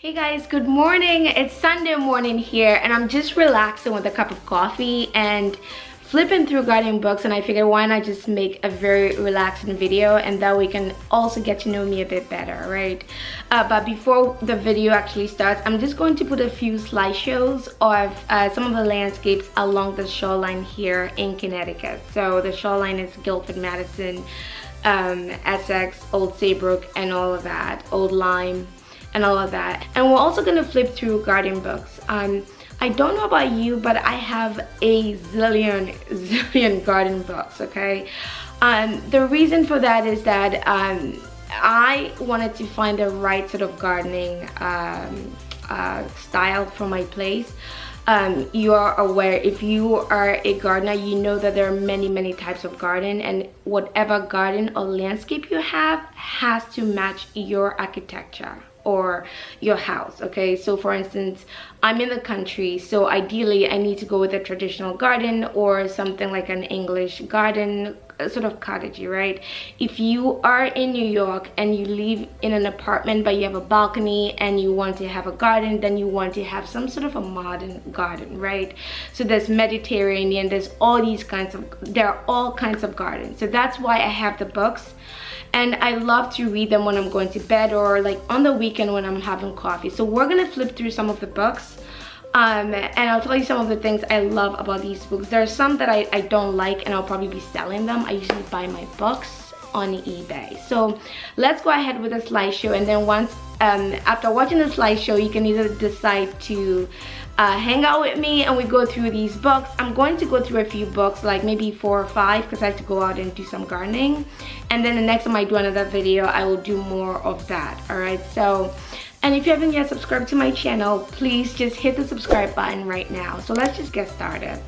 Hey guys, good morning. It's Sunday morning here and I'm just relaxing with a cup of coffee and flipping through gardening books, and I figured why not just make a very relaxing video, and that way you can also get to know me a bit better, right? But before the video actually starts, I'm just going to put a few slideshows of some of the landscapes along the shoreline here in Connecticut. So the shoreline is Guilford, Madison, Essex, Old Saybrook, and all of that, Old Lyme, and all of that. And we're also going to flip through garden books. I don't know about you, but I have a zillion garden books, okay? The reason for that is that I wanted to find the right sort of gardening style for my place. You are aware, if you are a gardener, you know that there are many types of garden, and whatever garden or landscape you have has to match your architecture or your house. Okay, so for instance, I'm in the country, so ideally I need to go with a traditional garden or something like an English garden, sort of cottagey, right? If you are in New York and you live in an apartment but you have a balcony and you want to have a garden, then you want to have some sort of a modern garden, right? So there's Mediterranean, there's all these kinds of, there are all kinds of gardens. So that's why I have the books, and I love to read them when I'm going to bed or like on the weekend when I'm having coffee. So we're gonna flip through some of the books, and I'll tell you some of the things I love about these books. There are some that I don't like, and I'll probably be selling them. I usually buy my books on eBay. So let's go ahead with a slideshow, and then once after watching the slideshow, you can either decide to hang out with me and we go through these books. I'm going to go through a few books, like maybe 4 or 5, because I have to go out and do some gardening, and then the next time I do another video I will do more of that. All right, so, and if you haven't yet subscribed to my channel, please just hit the subscribe button right now. So let's just get started.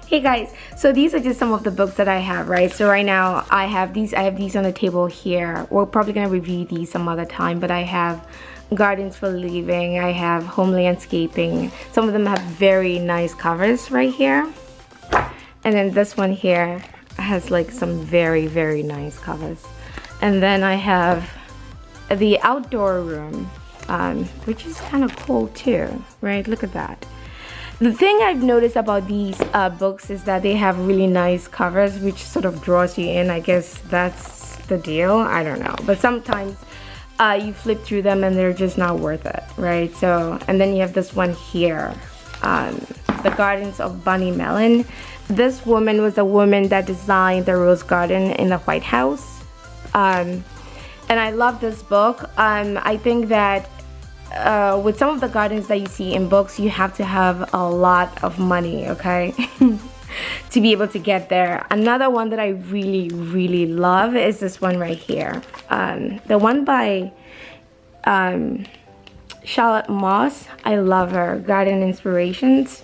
Hey guys, so these are just some of the books that I have, right? So right now I have these on the table here. We're probably gonna review these some other time, but I have Gardens for Living, I have Home Landscaping. Some of them have very nice covers right here. And then this one here has like some very nice covers. And then I have the Outdoor Room, which is kind of cool too, right? Look at that. The thing I've noticed about these books is that they have really nice covers, which sort of draws you in. I guess that's the deal. I don't know. But sometimes you flip through them and they're just not worth it, right? So, and then you have this one here, The Gardens of Bunny Mellon. This woman was a woman that designed the Rose Garden in the White House. And I love this book. I think that with some of the gardens that you see in books, you have to have a lot of money, okay, to be able to get there. Another one that I really love is this one right here, the one by Charlotte Moss. I love her, Garden Inspirations.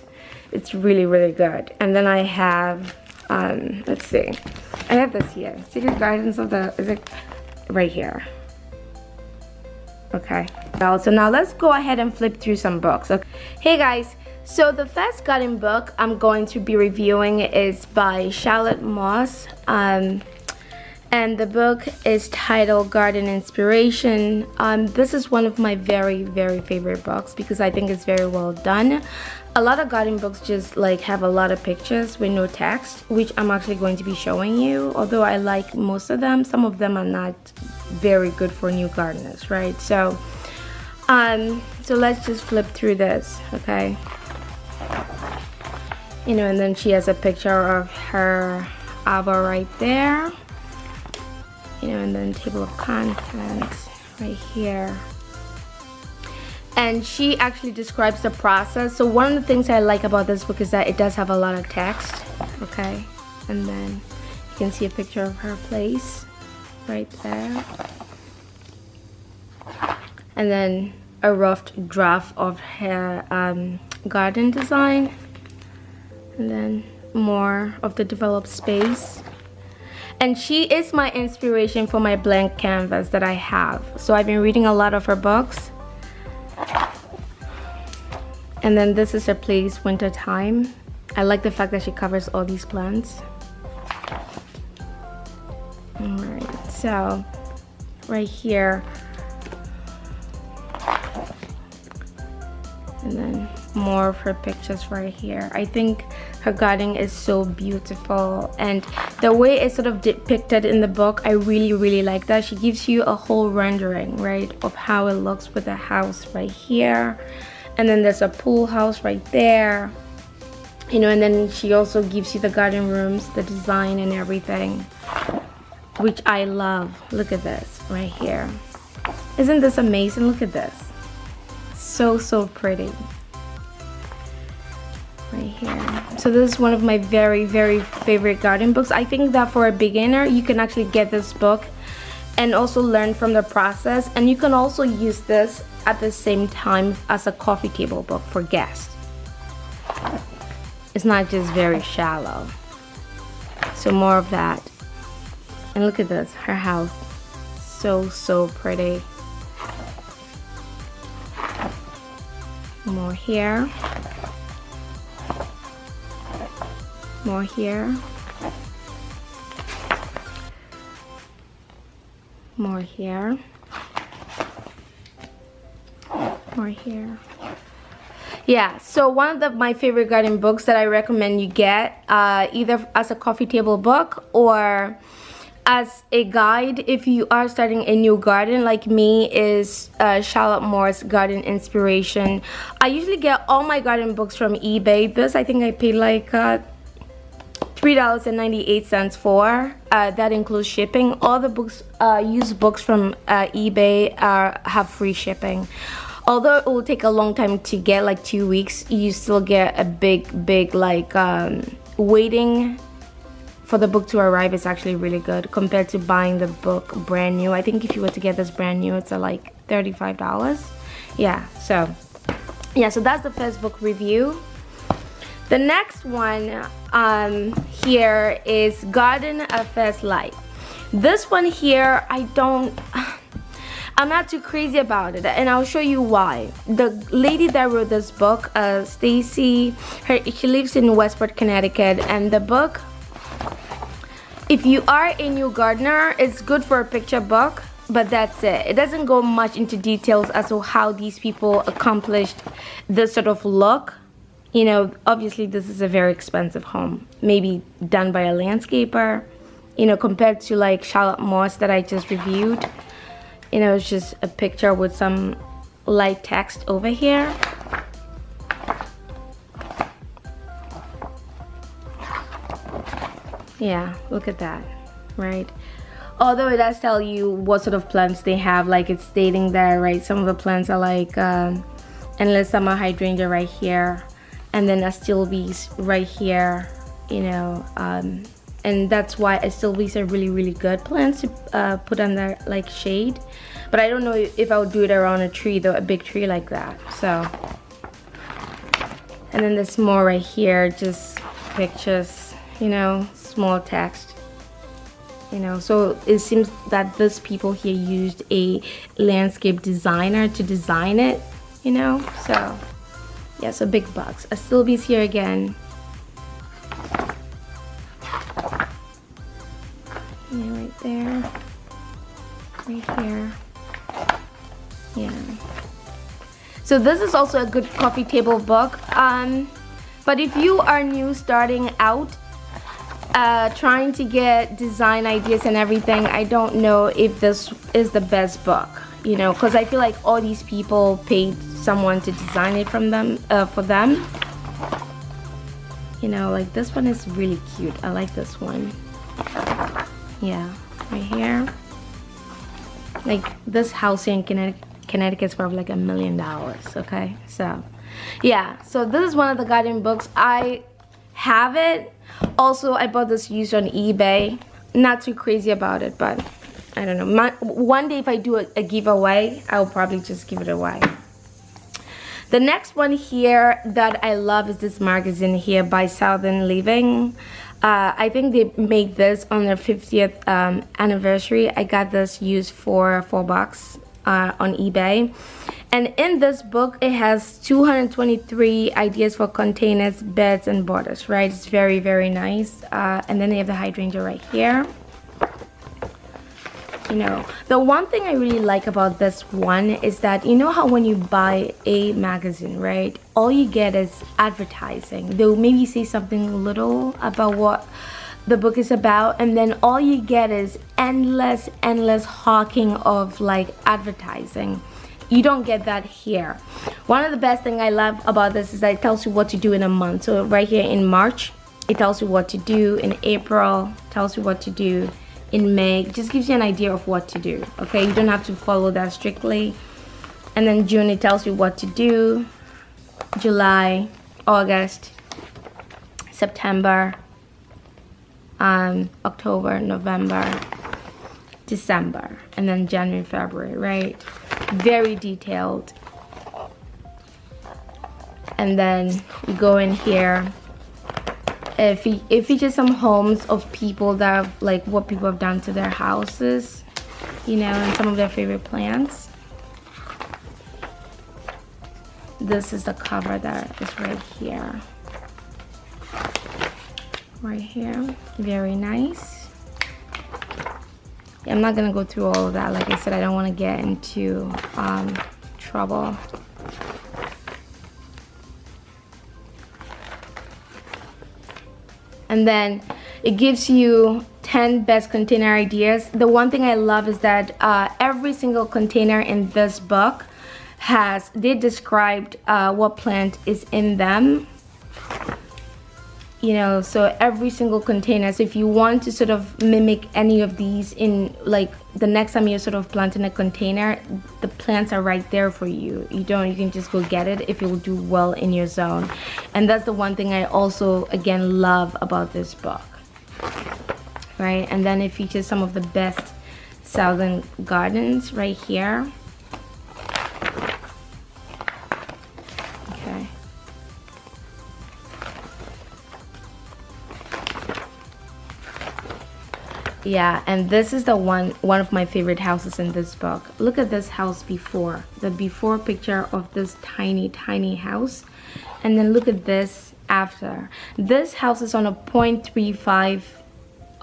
It's really good. And then I have let's see, I have this here, Secret Gardens of the, is it right here? Okay, so now let's go ahead and flip through some books. Okay. Hey guys, so the first garden book I'm going to be reviewing is by Charlotte Moss, and the book is titled Garden Inspiration. This is one of my very favorite books because I think it's very well done. A lot of garden books just like have a lot of pictures with no text, which I'm actually going to be showing you, although I like most of them. Some of them are not very good for new gardeners, right? So so let's just flip through this, okay? You know, and then she has a picture of her arbor right there. you know, and then table of contents right here. And she actually describes the process. So one of the things I like about this book is that it does have a lot of text, okay? And then you can see a picture of her place right there. And then a rough draft of her garden design. And then more of the developed space. And she is my inspiration for my blank canvas that I have. So I've been reading a lot of her books. And then this is her place, winter time. I like the fact that she covers all these plants. Alright, so right here. And then more of her pictures right here. I think her garden is so beautiful, and the way it's sort of depicted in the book, I really like that. She gives you a whole rendering, right, of how it looks with the house right here. And then there's a pool house right there, you know, and then she also gives you the garden rooms, the design and everything, which I love. Look at this right here. Isn't this amazing? Look at this. So pretty. Right here. So this is one of my very favorite garden books. I think that for a beginner, you can actually get this book and also learn from the process. And you can also use this at the same time as a coffee table book for guests. It's not just very shallow. So more of that. And look at this, her house. So pretty. More here. More here. More here. More here. Yeah, so one of my favorite garden books that I recommend you get, either as a coffee table book or as a guide if you are starting a new garden like me, is Charlotte Moore's Garden Inspiration. I usually get all my garden books from eBay. This I think I paid like $3.98 for. That includes shipping. All the books, used books from eBay have free shipping. Although it will take a long time to get, like 2 weeks, you still get a big like waiting for the book to arrive. Is actually really good compared to buying the book brand new. I think if you were to get this brand new, it's like $35. Yeah, so that's the first book review. The next one here is Garden of First Light. This one here, I'm not too crazy about it, and I'll show you why. The lady that wrote this book, Stacy, she lives in Westport, Connecticut, and the book, if you are a new gardener, it's good for a picture book, but that's it. It doesn't go much into details as to how these people accomplished this sort of look. You know, obviously this is a very expensive home, maybe done by a landscaper, you know, compared to like Charlotte Moore's that I just reviewed. You know, it's just a picture with some light text over here. Yeah, look at that, right? Although it does tell you what sort of plants they have, like it's stating there, right? Some of the plants are like endless summer hydrangea right here, and then astilbes right here, you know, and that's why astilbes are really good plants to put under like shade. But I don't know if I would do it around a tree though, a big tree like that. So, and then there's more right here, just pictures, you know, small text, you know. So it seems that these people here used a landscape designer to design it, you know. So yeah, so big bucks. Astilbes here again. Yeah, right there, right here. Yeah. So this is also a good coffee table book. But if you are new, starting out, trying to get design ideas and everything, I don't know if this is the best book, you know, because I feel like all these people paid someone to design it from them, for them. You know, like this one is really cute. I like this one. Yeah, right here. Like this house here in Connecticut is probably like $1 million. Okay, so yeah, so this is one of the garden books. I have it. Also, I bought this used on eBay. Not too crazy about it, but I don't know. One day if I do a giveaway, I'll probably just give it away. The next one here that I love is this magazine here by Southern Living. I think they made this on their 50th anniversary. I got this used for $4 on eBay. And in this book, it has 223 ideas for containers, beds, and borders, right? It's very, very nice. And then they have the hydrangea right here. You know, the one thing I really like about this one is that, you know how when you buy a magazine, right, all you get is advertising. They'll maybe say something little about what the book is about, and then all you get is endless hawking of like advertising. You don't get that here. One of the best thing I love about this is that it tells you what to do in a month. So right here in March, it tells you what to do. In April, tells you what to do. In May, it just gives you an idea of what to do. Okay, you don't have to follow that strictly. And then June, it tells you what to do. July, August, September, October, November, December, and then January, February, right? Very detailed. And then you go in here. It features some homes of people that have, like, what people have done to their houses, you know, and some of their favorite plants. This is the cover that is right here. Right here. Very nice. Yeah, I'm not gonna go through all of that. Like I said, I don't want to get into trouble. And then it gives you 10 best container ideas. The one thing I love is that every single container in this book they described what plant is in them. You know, so every single container. So if you want to sort of mimic any of these in, like, the next time you're sort of planting a container, the plants are right there for you. You can just go get it if it will do well in your zone. And that's the one thing I also, again, love about this book. Right? And then it features some of the best Southern Gardens right here. Okay. Yeah, and this is the one of my favorite houses in this book. Look at this house before. The before picture of this tiny house. And then look at this after. This house is on a 0.35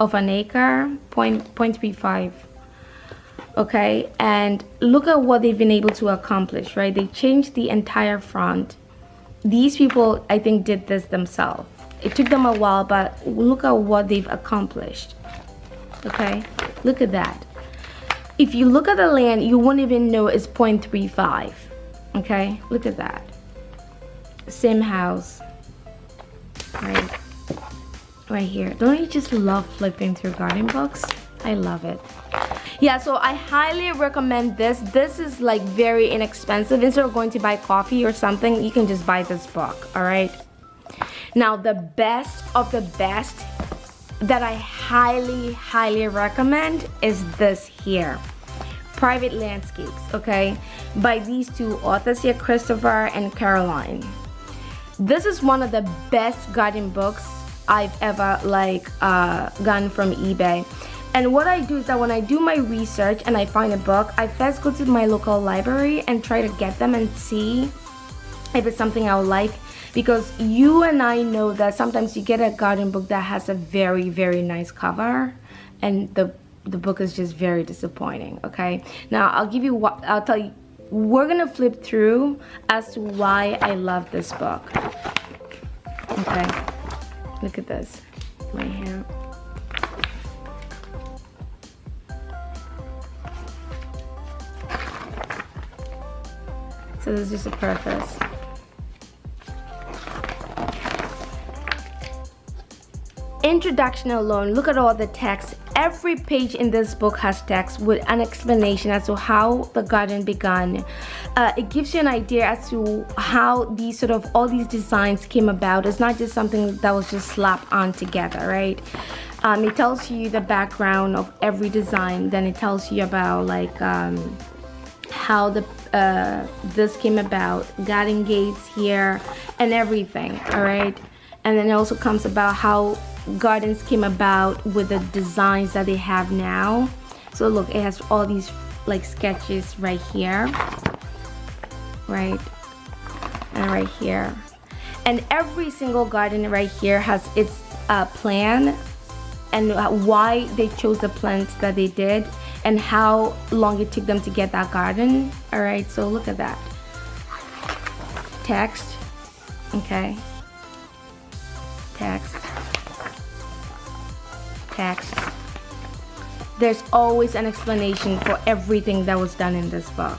of an acre. 0.35. Okay, and look at what they've been able to accomplish, right? They changed the entire front. These people, I think, did this themselves. It took them a while, but look at what they've accomplished. Okay, look at that. If you look at the land, you won't even know it's 0.35. Okay, look at that. Same house. Right here. Don't you just love flipping through garden books? I love it. Yeah, so I highly recommend this. This is like very inexpensive. Instead of going to buy coffee or something, you can just buy this book. All right. Now, the best of the best that I highly recommend is this here, Private Landscapes, okay, by these two authors here, Christopher and Caroline. This is one of the best garden books I've ever gotten from eBay. And what I do is that when I do my research and I find a book, I first go to my local library and try to get them and see if it's something I would like. Because you and I know that sometimes you get a garden book that has a very nice cover, and the book is just very disappointing. Okay, now I'll tell you, we're gonna flip through as to why I love this book. Okay, look at this right here. So this is just a preface. introduction alone, look at all the text. Every page in this book has text with an explanation as to how the garden began. It gives you an idea as to how these sort of all these designs came about. It's not just something that was just slapped on together, right? It tells you the background of every design. Then it tells you about like how this came about, garden gates here and everything, all right? And then it also comes about how gardens came about with the designs that they have now. So look, it has all these like sketches right here, right, and right here, and every single garden right here has its plan and why they chose the plants that they did and how long it took them to get that garden. All right, so look at that text. Okay, text. There's always an explanation for everything that was done in this book.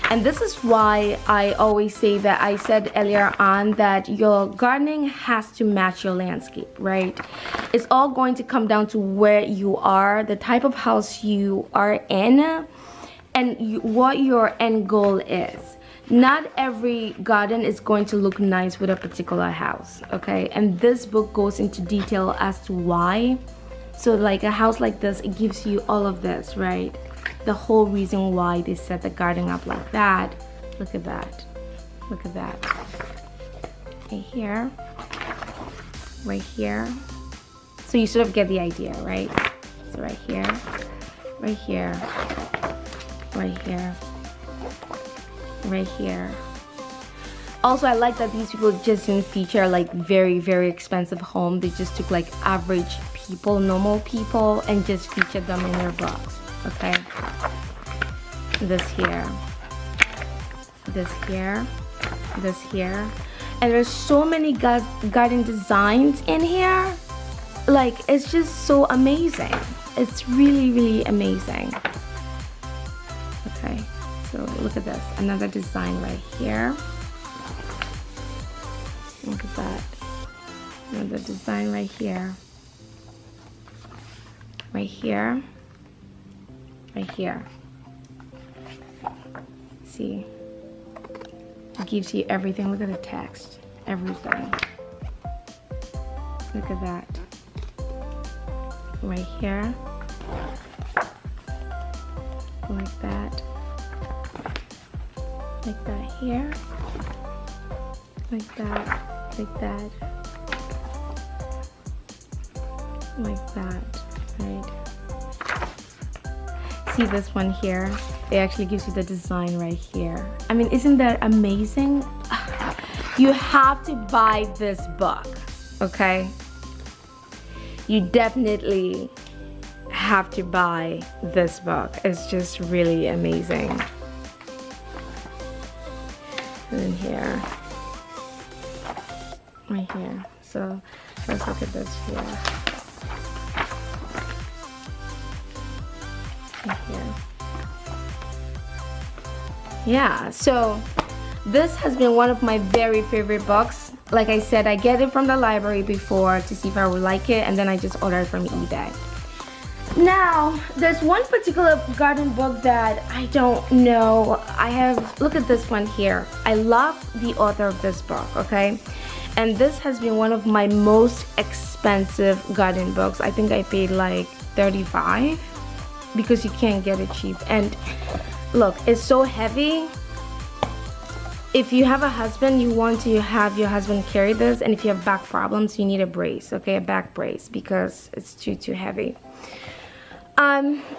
And this is why I always say that I said earlier on that your gardening has to match your landscape, right? It's all going to come down to where you are, the type of house you are in, and what your end goal is. Not every garden is going to look nice with a particular house, okay? And this book goes into detail as to why. So like a house like this, it gives you all of this, right? The whole reason why they set the garden up like that. Look at that. Look at that. Right here. Right here. So you sort of get the idea, right? So right here. Right here. Right here. Right here. Also, I like that these people just didn't feature like very, very expensive home. They just took like average people, normal people, and just featured them in their books. Okay. This here. This here. This here. And there's so many garden designs in here. Like, it's just so amazing. It's really, really amazing. Okay. So look at this, another design right here. Look at that. Another design right here. Right here. Right here. See? It gives you everything. Look at the text. Everything. Look at that. Right here. Like that. Like that here, like that, like that, like that, right? See this one here? It actually gives you the design right here. I mean, isn't that amazing? You have to buy this book, okay? You definitely have to buy this book. It's just really amazing. And then here, right here. So let's look at this here. Right here. Yeah, so this has been one of my very favorite books. Like I said, I get it from the library before to see if I would like it, and then I just ordered it from eBay. Now, there's one particular garden book that I don't know. Look at this one here. I love the author of this book, okay? And this has been one of my most expensive garden books. I think I paid like $35 because you can't get it cheap. And look, it's so heavy. If you have a husband, you want to have your husband carry this. And if you have back problems, you need a brace, okay? A back brace, because it's too heavy.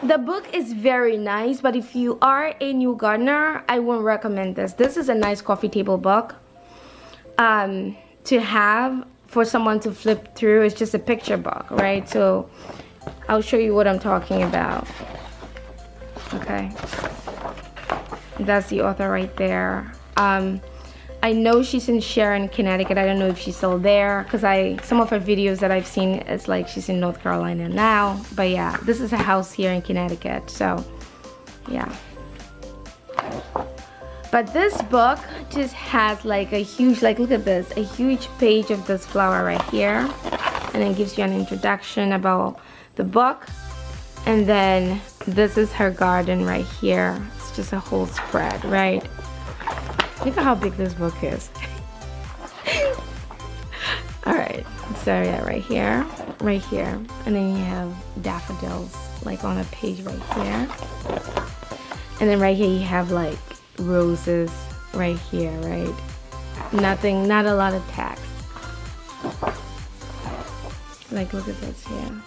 The book is very nice, but if you are a new gardener, I won't recommend this. This is a nice coffee table book to have for someone to flip through. It's just a picture book, right? So I'll show you what I'm talking about. Okay, that's the author right there. I know she's in Sharon, Connecticut. I don't know if she's still there, because some of her videos that I've seen, it's like she's in North Carolina now. But yeah, this is a house here in Connecticut. So yeah. But this book just has like a huge, like look at this, a huge page of this flower right here. And then gives you an introduction about the book. And then this is her garden right here. It's just a whole spread, right? Look at how big this book is. Alright, so yeah, right here. And then you have daffodils like on a page right here. And then right here you have like roses right here, right? Nothing, not a lot of text. Like look at this here.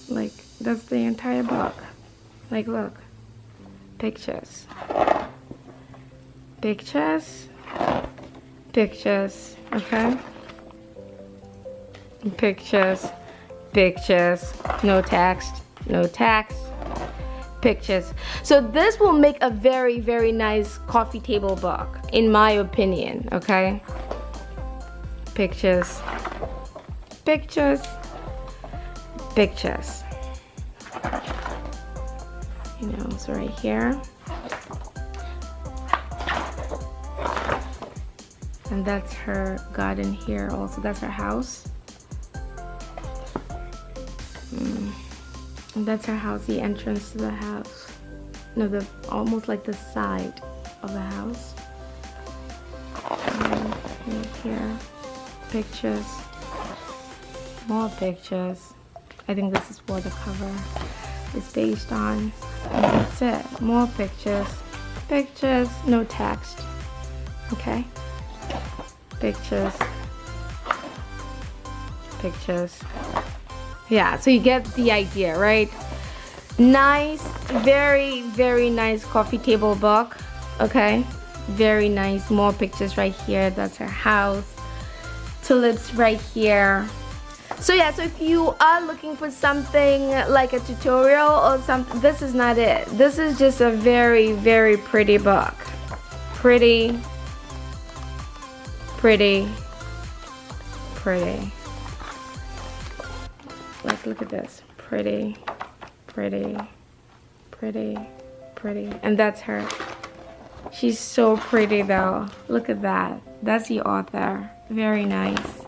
Like that's the entire book. Like look. Pictures. Pictures. Pictures. Okay? Pictures. Pictures. No text. No text. Pictures. So this will make a very, very nice coffee table book, in my opinion, okay? Pictures. Pictures. Pictures. You know, so right here. And that's her garden here also. That's her house. And that's her house, the entrance to the house. No, the almost like the side of the house. And right here, pictures, more pictures. I think this is what the cover is based on. And that's it. More pictures, pictures, no text. Okay. Pictures, pictures. Yeah, so you get the idea, right? Nice, very, very nice coffee table book. Okay, very nice. More pictures right here. That's her house. Tulips right here. So yeah, so if you are looking for something like a tutorial or something, this is not it. This is just a very, very pretty book. Pretty, pretty, pretty. Like look at this. Pretty, pretty, pretty, pretty. And that's her. She's so pretty though. Look at that. That's the author. Very nice.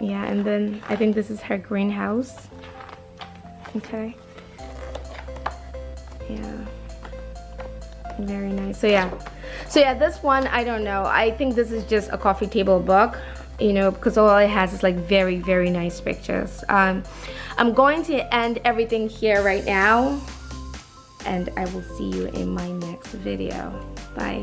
Yeah, and then I think this is her greenhouse. Okay. Yeah. Very nice. So yeah, this one, I don't know. I think this is just a coffee table book, you know, because all it has is like very, very nice pictures. I'm going to end everything here right now, and I will see you in my next video. Bye.